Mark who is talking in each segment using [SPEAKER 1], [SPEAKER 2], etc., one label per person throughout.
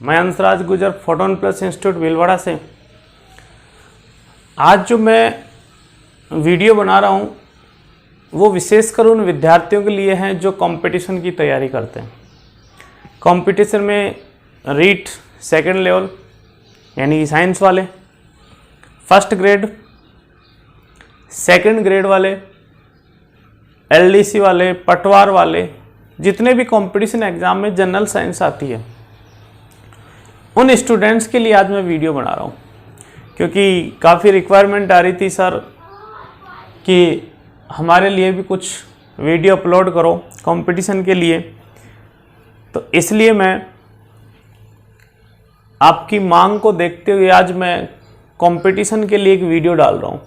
[SPEAKER 1] मैं हंसराज गुजर photon plus institute Bhilwara से। आज जो मैं वीडियो बना रहा हूँ वो विशेषकर उन विद्यार्थियों के लिए हैं जो कंपटीशन की तैयारी करते हैं। कंपटीशन में रीट सेकंड लेवल यानी कि साइंस वाले, फर्स्ट ग्रेड, सेकंड ग्रेड वाले, एलडीसी वाले, पटवार वाले, जितने भी कंपटीशन एग्ज़ाम में जनरल साइंस आती है उन स्टूडेंट्स के लिए आज मैं वीडियो बना रहा हूँ, क्योंकि काफ़ी रिक्वायरमेंट आ रही थी सर कि हमारे लिए भी कुछ वीडियो अपलोड करो कंपटीशन के लिए। तो इसलिए मैं आपकी मांग को देखते हुए आज मैं कंपटीशन के लिए एक वीडियो डाल रहा हूँ।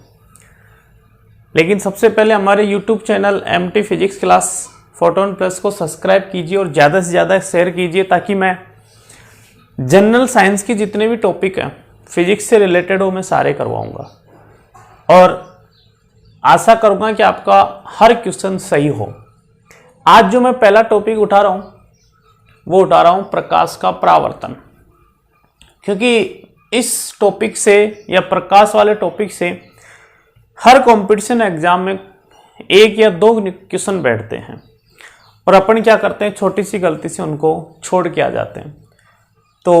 [SPEAKER 1] लेकिन सबसे पहले हमारे YouTube channel MT physics class photon plus को सब्सक्राइब कीजिए और ज़्यादा से ज़्यादा शेयर कीजिए, ताकि मैं जनरल साइंस की जितने भी टॉपिक हैं फिजिक्स से रिलेटेड हो मैं सारे करवाऊंगा और आशा करूंगा कि आपका हर क्वेश्चन सही हो। आज जो मैं पहला टॉपिक उठा रहा हूं वो उठा रहा हूं प्रकाश का परावर्तन, क्योंकि इस टॉपिक से या प्रकाश वाले टॉपिक से हर कंपटीशन एग्जाम में एक या दो क्वेश्चन बैठते हैं और अपन क्या करते हैं, छोटी सी गलती से उनको छोड़ के आ जाते हैं। तो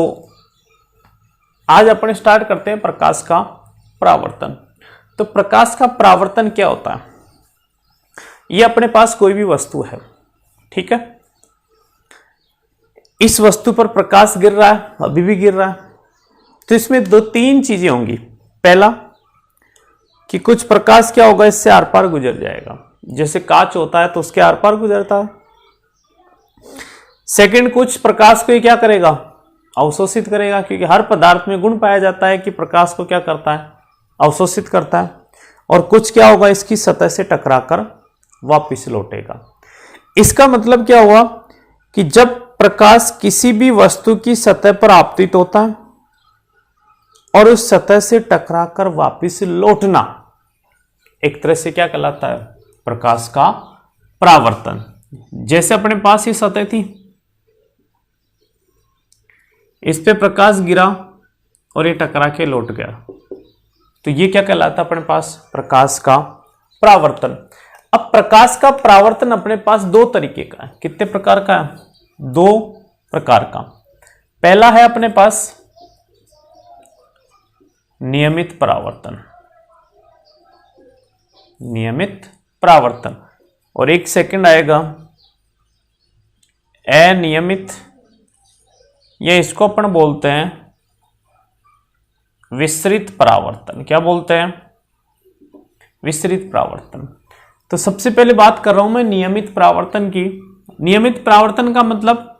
[SPEAKER 1] आज अपन स्टार्ट करते हैं प्रकाश का परावर्तन। तो प्रकाश का परावर्तन क्या होता है? ये अपने पास कोई भी वस्तु है, ठीक है, इस वस्तु पर प्रकाश गिर रहा है, अभी भी गिर रहा है। तो इसमें दो तीन चीजें होंगी। पहला कि कुछ प्रकाश क्या होगा, इससे आर पार गुजर जाएगा, जैसे कांच होता है तो उसके आर पार गुजरता है। सेकंड, कुछ प्रकाश को ये क्या करेगा, अवशोषित करेगा, क्योंकि हर पदार्थ में गुण पाया जाता है कि प्रकाश को क्या करता है, अवशोषित करता है। और कुछ क्या होगा, इसकी सतह से टकराकर वापस लौटेगा। इसका मतलब क्या हुआ कि जब प्रकाश किसी भी वस्तु की सतह पर आपतित होता है और उस सतह से टकराकर वापस लौटना एक तरह से क्या कहलाता है, प्रकाश का परावर्तन। जैसे अपने पास ये सतह थी, इस पे प्रकाश गिरा और ये टकरा के लौट गया, तो ये क्या कहलाता है अपने पास, प्रकाश का परावर्तन। अब प्रकाश का परावर्तन अपने पास दो तरीके का है। कितने प्रकार का है? दो प्रकार का। पहला है अपने पास नियमित परावर्तन, नियमित परावर्तन, और एक सेकंड आएगा अनियमित, ये इसको अपन बोलते हैं विसरित परावर्तन। क्या बोलते हैं? विसरित परावर्तन। तो सबसे पहले बात कर रहा हूं मैं नियमित परावर्तन की। नियमित परावर्तन का मतलब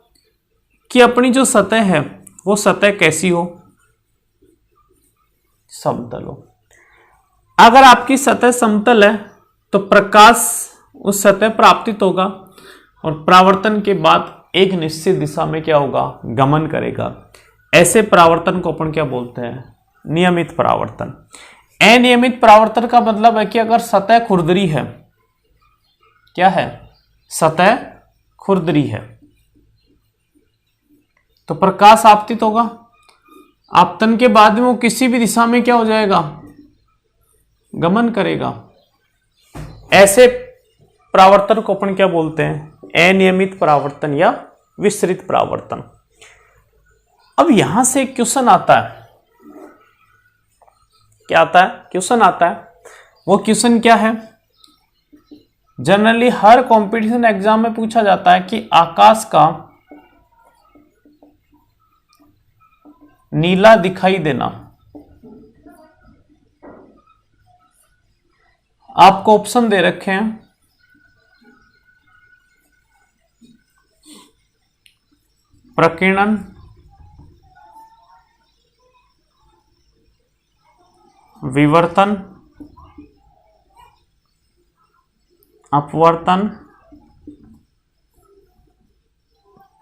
[SPEAKER 1] कि अपनी जो सतह है वो सतह कैसी हो, समतल हो। अगर आपकी सतह समतल है तो प्रकाश उस सतह पर आपतित होगा और परावर्तन के बाद एक निश्चित दिशा में क्या होगा, गमन करेगा। ऐसे परावर्तन को अपन क्या बोलते हैं, नियमित परावर्तन। अनियमित परावर्तन का मतलब है कि अगर सतह खुरदरी है, क्या है, सतह खुरदरी है, तो प्रकाश आपतित होगा। आपतन के बाद में वो किसी भी दिशा में क्या हो जाएगा, गमन करेगा। ऐसे परावर्तन को अपन क्या बोलते हैं, अनियमित परावर्तन या विसरित परावर्तन। अब यहां से एक क्वेश्चन आता है, क्या आता है, क्वेश्चन आता है। वो क्वेश्चन क्या है, जनरली हर कंपटीशन एग्जाम में पूछा जाता है कि आकाश का नीला दिखाई देना। आपको ऑप्शन दे रखे हैं, प्रकीर्णन, विवर्तन, अपवर्तन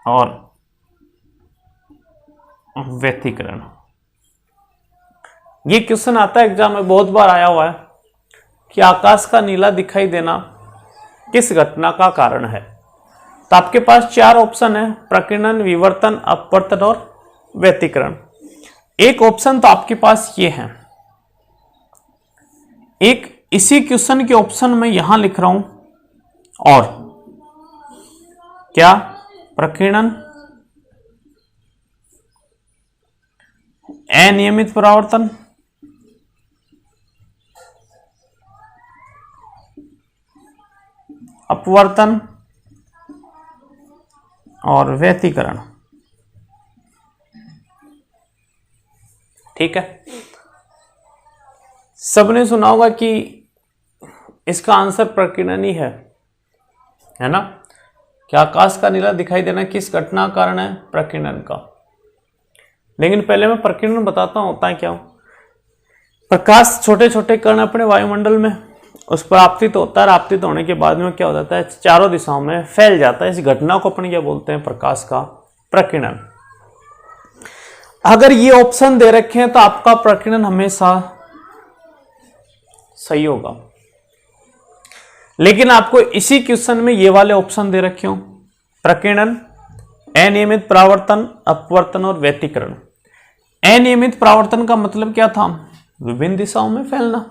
[SPEAKER 1] और व्यतिकरण। ये क्वेश्चन आता है एग्जाम में, बहुत बार आया हुआ है कि आकाश का नीला दिखाई देना किस घटना का कारण है। तो आपके पास चार ऑप्शन है, प्रकीर्णन, विवर्तन, अपवर्तन और व्यतिकरण। एक ऑप्शन तो आपके पास ये है, एक इसी क्वेश्चन के ऑप्शन में यहां लिख रहा हूं, और क्या, प्रकीर्णन, अनियमित परावर्तन, अपवर्तन और व्यतिकरण। ठीक है, सबने सुना होगा कि इसका आंसर प्रकीर्णन ही है ना। क्या आकाश का नीला दिखाई देना किस घटना का कारण है? प्रकीर्णन का। लेकिन पहले मैं प्रकीर्णन बताता हूं होता है क्या। प्रकाश छोटे छोटे कण अपने वायुमंडल में उस पर आपतित होता है, आपतित होने के बाद में क्या हो जाता है, चारों दिशाओं में फैल जाता है। इस घटना को अपन क्या बोलते हैं? प्रकाश का प्रकीर्णन। अगर ये ऑप्शन दे रखे हैं तो आपका प्रकीर्णन हमेशा सही होगा। लेकिन आपको इसी क्वेश्चन में ये वाले ऑप्शन दे रखे हो, प्रकीर्णन, अनियमित परावर्तन, अपवर्तन और व्यतिकरण। अनियमित परावर्तन का मतलब क्या था? विभिन्न दिशाओं में फैलना।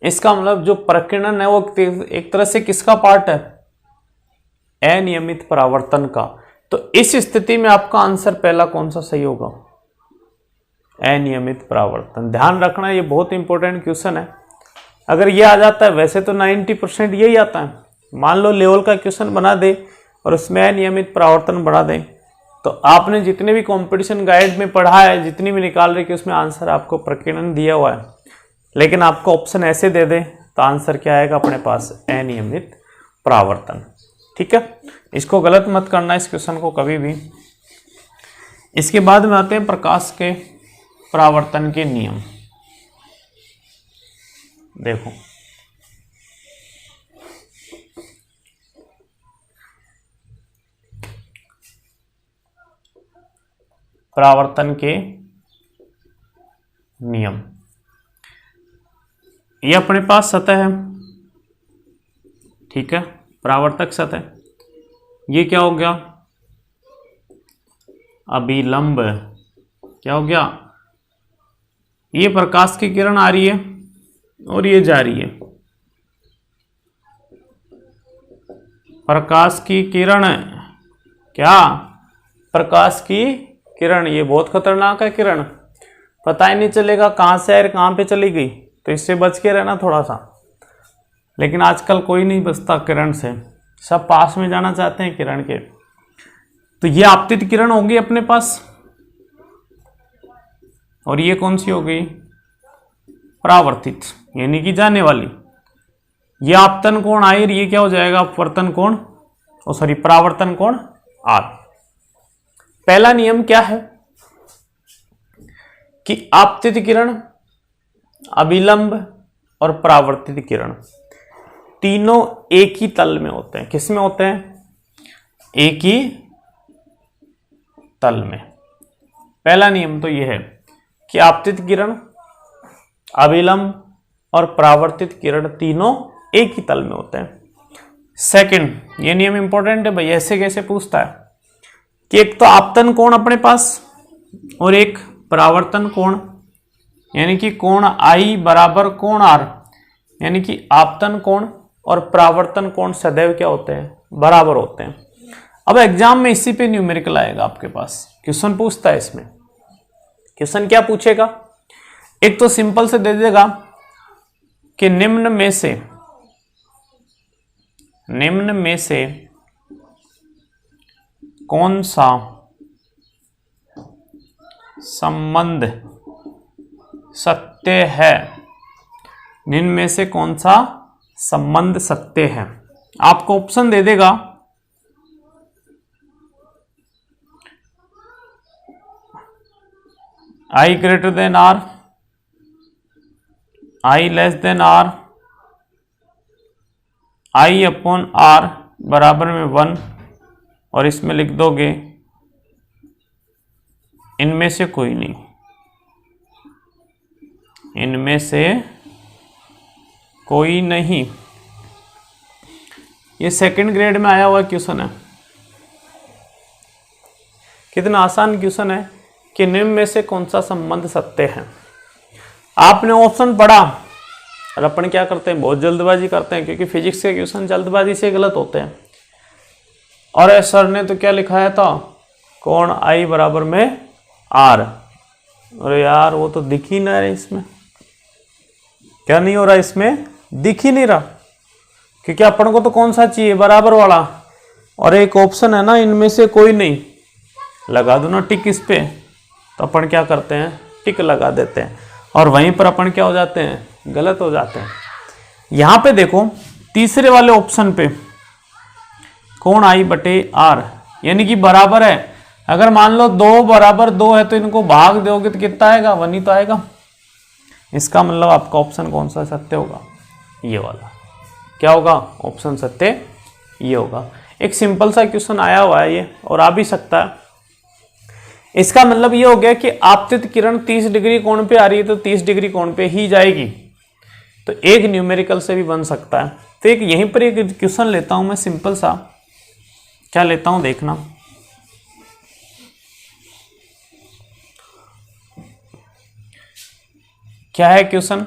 [SPEAKER 1] इसका मतलब जो प्रकीर्णन है वो एक तरह से किसका पार्ट है? अनियमित परावर्तन का। तो इस स्थिति में आपका आंसर पहला कौन सा सही होगा? अनियमित परावर्तन। ध्यान रखना, ये बहुत इंपॉर्टेंट क्वेश्चन है। अगर ये आ जाता है, वैसे तो 90% यही आता है, मान लो लेवल का क्वेश्चन बना दे और उसमें अनियमित परावर्तन बढ़ा दे, तो आपने जितने भी कंपटीशन गाइड में पढ़ा है, जितनी भी निकाल रहे कि उसमें आंसर आपको प्रकीर्णन दिया हुआ है, लेकिन आपको ऑप्शन ऐसे दे दे तो आंसर क्या आएगा अपने पास? अनियमित परावर्तन। ठीक है, इसको गलत मत करना इस क्वेश्चन को कभी भी। इसके बाद में आते हैं प्रकाश के परावर्तन के नियम। देखो, परावर्तन के नियम। ये अपने पास सतह है, ठीक है, परावर्तक सतह। ये क्या हो गया? अभिलंब। क्या हो गया? ये प्रकाश की किरण आ रही है और ये जा रही है। प्रकाश की किरण, क्या? प्रकाश की किरण, ये बहुत खतरनाक है किरण, पता ही नहीं चलेगा कहां से है कहां पे चली गई, तो इससे बच के रहना थोड़ा सा। लेकिन आजकल कोई नहीं बचता किरण से, सब पास में जाना चाहते हैं किरण के। तो ये आपतित किरण होगी अपने पास, और ये कौन सी हो गई? परावर्तित, यानी कि जाने वाली। ये आपतन कोण आई और ये क्या हो जाएगा? अपवर्तन कोण, सॉरी परावर्तन कोण आर। पहला नियम क्या है कि आपतित किरण, अभिलंब और परावर्तित किरण तीनों एक ही तल में होते हैं। किस में होते हैं? एक ही तल में। पहला नियम तो यह है कि आपतित किरण, अभिलंब और परावर्तित किरण तीनों एक ही तल में होते हैं। सेकंड, ये नियम इंपॉर्टेंट है भाई, ऐसे कैसे पूछता है कि एक तो आपतन कोण अपने पास और एक परावर्तन कोण, यानी कि कोण आई बराबर कोण आर, यानी कि आपतन कोण और परावर्तन कोण सदैव क्या होते हैं? बराबर होते हैं। अब एग्जाम में इसी पे न्यूमेरिकल आएगा आपके पास, क्वेश्चन पूछता है इसमें। क्वेश्चन क्या पूछेगा? एक तो सिंपल से दे देगा कि निम्न में से कौन सा संबंध सत्य है? निम्न में से कौन सा संबंध सत्य है? आपको ऑप्शन दे देगा I greater than R, I less than R, I upon R बराबर में 1, और इसमें लिख दोगे इनमें से कोई नहीं, इनमें से कोई नहीं। ये सेकंड ग्रेड में आया हुआ क्वेश्चन है। कितना आसान क्वेश्चन है, कि निम्न में से कौन सा संबंध सत्य है। आपने ऑप्शन पढ़ा और अपन क्या करते हैं, बहुत जल्दबाजी करते हैं, क्योंकि फिजिक्स के क्वेश्चन जल्दबाजी से गलत होते हैं। और सर ने तो क्या लिखाया था, कोण आई बराबर में आर। अरे यार वो तो दिख ही नहीं रहा इसमें, क्या नहीं हो रहा इसमें, दिख ही नहीं रहा, क्योंकि अपन को तो कौन सा चाहिए, बराबर वाला। और एक ऑप्शन है ना इनमें से कोई नहीं, लगा दो ना टिक इस पे, तो अपन क्या करते हैं, टिक लगा देते हैं, और वहीं पर अपन क्या हो जाते हैं, गलत हो जाते हैं। यहां पे देखो तीसरे वाले ऑप्शन पे कोण आई बटे आर यानी कि बराबर है। अगर मान लो 2 बराबर 2 है तो इनको भाग दोगे तो कितना आएगा, 1 ही तो आएगा। इसका मतलब आपका ऑप्शन कौन सा सत्य होगा, ये वाला। क्या होगा, ऑप्शन सत्य ये होगा। एक सिंपल सा क्वेश्चन आया हुआ है ये, और आ भी सकता है। इसका मतलब ये हो गया कि आपतित किरण 30 डिग्री कोण पे आ रही है तो 30 डिग्री कोण पे ही जाएगी। तो एक न्यूमेरिकल से भी बन सकता है। तो एक यहीं पर एक क्वेश्चन लेता हूं मैं सिंपल सा, क्या लेता हूं देखना। क्या है क्वेश्चन,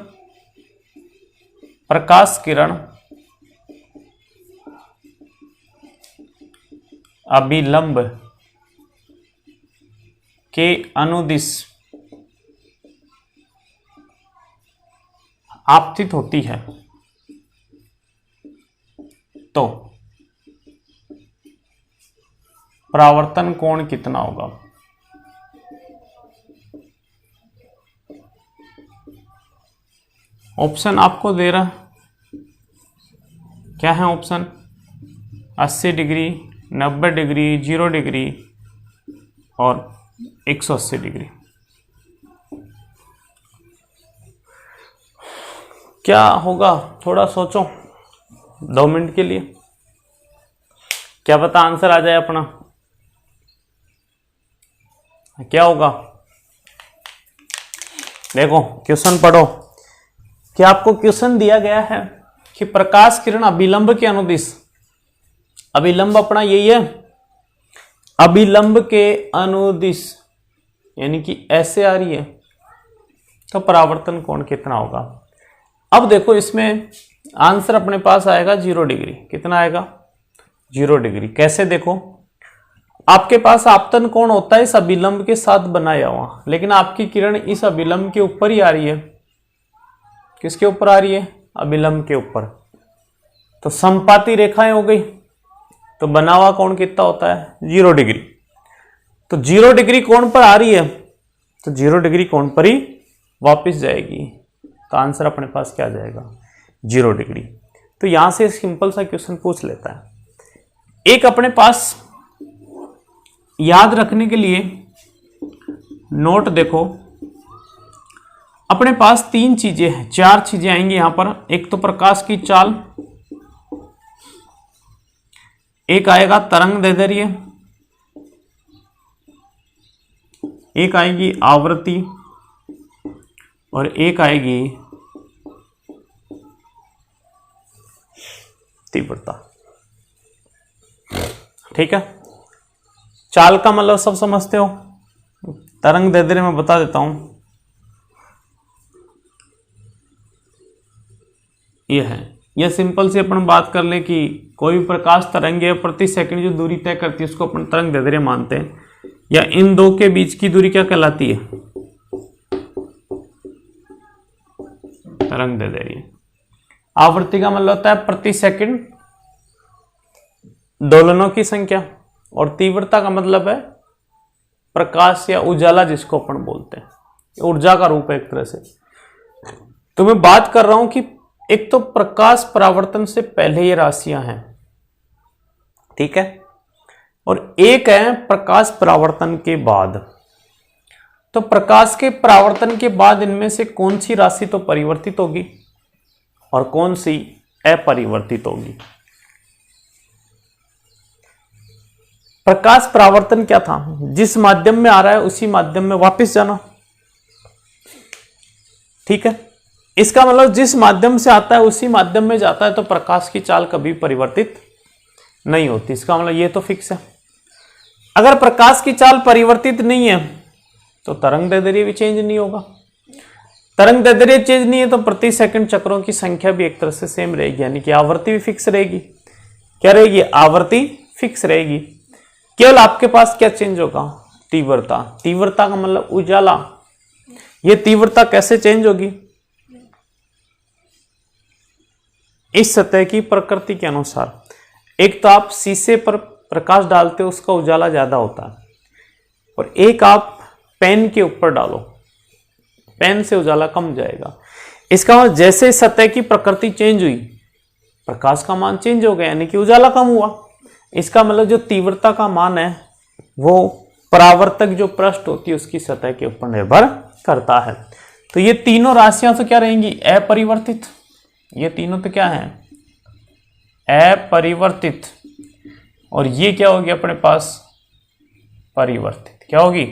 [SPEAKER 1] प्रकाश किरण अभिलंब के अनुदिश आपतित होती है तो परावर्तन कोण कितना होगा। ऑप्शन आपको दे रहा, क्या है ऑप्शन, 80 डिग्री, 90 डिग्री, 0 डिग्री और 180 डिग्री। क्या होगा, थोड़ा सोचो 2 मिनट के लिए, क्या पता आंसर आ जाए अपना। क्या होगा, देखो क्वेश्चन पढ़ो कि आपको क्वेश्चन दिया गया है कि प्रकाश किरण अभिलंब के अनुदिश, अभिलंब अपना यही है, अभिलंब के अनुदिश यानी कि ऐसे आ रही है तो परावर्तन कोण कितना होगा। अब देखो इसमें आंसर अपने पास आएगा 0 डिग्री। कितना आएगा, 0 डिग्री। कैसे, देखो आपके पास आपतन कोण होता है इस अभिलंब के साथ बनाया हुआ, लेकिन आपकी किरण इस अभिलंब के ऊपर ही आ रही है। किसके ऊपर आ रही है, अभिलंब के ऊपर। तो समपाती रेखाएं हो गई, तो बना हुआ कोण कितना होता है, 0 डिग्री। तो 0 डिग्री कोण पर आ रही है तो 0 डिग्री कोण पर ही वापस जाएगी। तो आंसर अपने पास क्या आ जाएगा, 0 डिग्री। तो यहां से सिंपल सा क्वेश्चन पूछ लेता है। एक अपने पास याद रखने के लिए नोट देखो, अपने पास 3 चीजें हैं, 4 चीजें आएंगी यहां पर। एक तो प्रकाश की चाल, एक आएगा तरंग दैर्ध्य, एक आएगी आवृत्ति और एक आएगी तीव्रता। ठीक है, चाल का मतलब सब समझते हो, तरंग दैर्ध्य मैं बता देता हूं, यह है। यह सिंपल से अपन बात कर ले कि कोई भी प्रकाश तरंग है प्रति सेकंड जो दूरी तय करती है उसको अपन तरंग दैर्ध्य मानते हैं, या इन दो के बीच की दूरी क्या कहलाती है, तरंग दैर्ध्य। आवृत्ति का मतलब होता है प्रति सेकंड दोलनों की संख्या, और तीव्रता का मतलब है प्रकाश या उजाला जिसको अपन बोलते हैं, ऊर्जा का रूप है एक तरह से। तो मैं बात कर रहा हूं कि एक तो प्रकाश परावर्तन से पहले ये राशियां हैं, ठीक है, और एक है प्रकाश परावर्तन के बाद। तो प्रकाश के परावर्तन के बाद इनमें से कौन सी राशि तो परिवर्तित होगी और कौन सी अपरिवर्तित होगी। प्रकाश परावर्तन क्या था, जिस माध्यम में आ रहा है उसी माध्यम में वापस जाना, ठीक है। इसका मतलब जिस माध्यम से आता है उसी माध्यम में जाता है, तो प्रकाश की चाल कभी परिवर्तित नहीं होती। इसका मतलब ये तो फिक्स है। अगर प्रकाश की चाल परिवर्तित नहीं है तो तरंग दैर्ध्य भी चेंज नहीं होगा। तरंग दैर्ध्य चेंज नहीं है तो प्रति सेकंड चक्रों की संख्या भी एक तरह से सेम रहेगी, यानी कि आवृत्ति भी फिक्स रहेगी। क्या रहेगी? आवृत्ति फिक्स रहेगी। केवल आपके पास क्या चेंज होगा? तीव्रता। तीव्रता का मतलब उजाला। ये तीव्रता कैसे चेंज होगी? इस सतह की प्रकृति के अनुसार। एक तो आप शीशे पर प्रकाश डालते हो, उसका उजाला ज्यादा होता है, और एक आप पेन के ऊपर डालो, पेन से उजाला कम जाएगा। इसका मतलब जैसे सतह की प्रकृति चेंज हुई, प्रकाश का मान चेंज हो गया, यानी कि उजाला कम हुआ। इसका मतलब जो तीव्रता का मान है वो परावर्तक जो पृष्ठ होती है उसकी सतह के ऊपर निर्भर करता है। तो ये तीनों राशियां तो क्या रहेंगी? अपरिवर्तित। ये तीनों तो क्या है? अपरिवर्तित। और ये क्या होगी अपने पास? परिवर्तित। क्या होगी?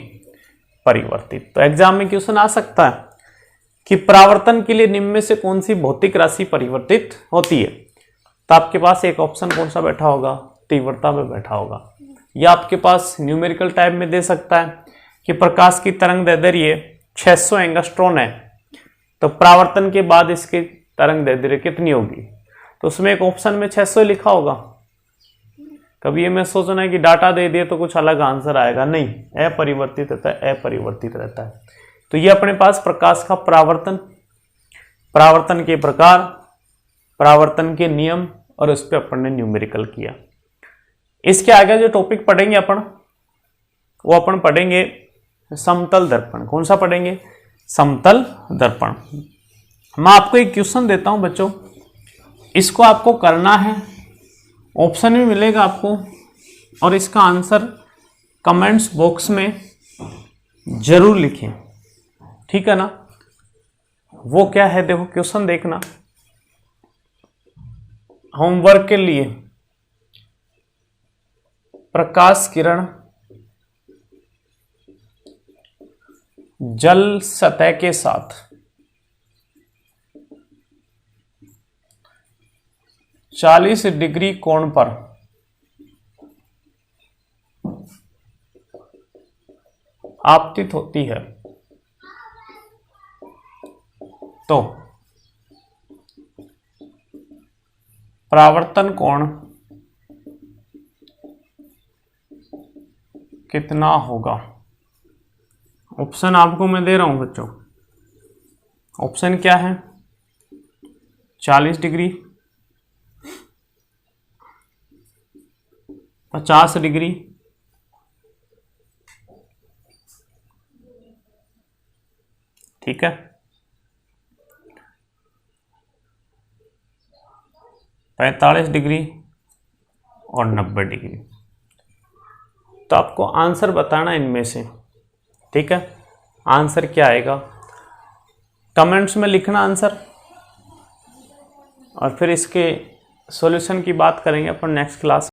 [SPEAKER 1] परिवर्तित। तो एग्जाम में क्वेश्चन आ सकता है कि परावर्तन के लिए निम्न में से कौन सी भौतिक राशि परिवर्तित होती है? तो आपके पास एक ऑप्शन कौन सा बैठा होगा? तीव्रता में बैठा होगा। या आपके पास न्यूमेरिकल टाइप में दे सकता है कि प्रकाश की तरंग दैर्ध्य 600 एंगस्ट्रॉन है, तो परावर्तन के बाद इसकी तरंग दैर्ध्य कितनी होगी? तो उसमें एक ऑप्शन में 600 लिखा होगा। कभी ये मैं सोचना है कि डाटा दे दिए तो कुछ अलग आंसर आएगा, नहीं, अपरिवर्तित रहता है, अपरिवर्तित रहता है। तो ये अपने पास प्रकाश का परावर्तन, परावर्तन के प्रकार, परावर्तन के नियम, और उस पर अपन ने न्यूमेरिकल किया। इसके आगे जो टॉपिक पढ़ेंगे अपन, वो अपन पढ़ेंगे समतल दर्पण। कौन सा पढ़ेंगे? समतल दर्पण। मैं आपको एक क्वेश्चन देता हूं बच्चों, इसको आपको करना है, ऑप्शन भी मिलेगा आपको, और इसका आंसर कमेंट्स बॉक्स में जरूर लिखें, ठीक है ना? वो क्या है देखो, क्वेश्चन देखना, होमवर्क के लिए। प्रकाश किरण जल सतह के साथ 40 डिग्री कोण पर आपतित होती है, तो परावर्तन कोण कितना होगा? ऑप्शन आपको मैं दे रहा हूं बच्चों। ऑप्शन क्या है? 40 डिग्री, 50 डिग्री, 45 डिग्री और 90 डिग्री। तो आपको आंसर बताना इनमें से, ठीक है? आंसर क्या आएगा कमेंट्स में लिखना आंसर, और फिर इसके सॉल्यूशन की बात करेंगे अपन नेक्स्ट क्लास।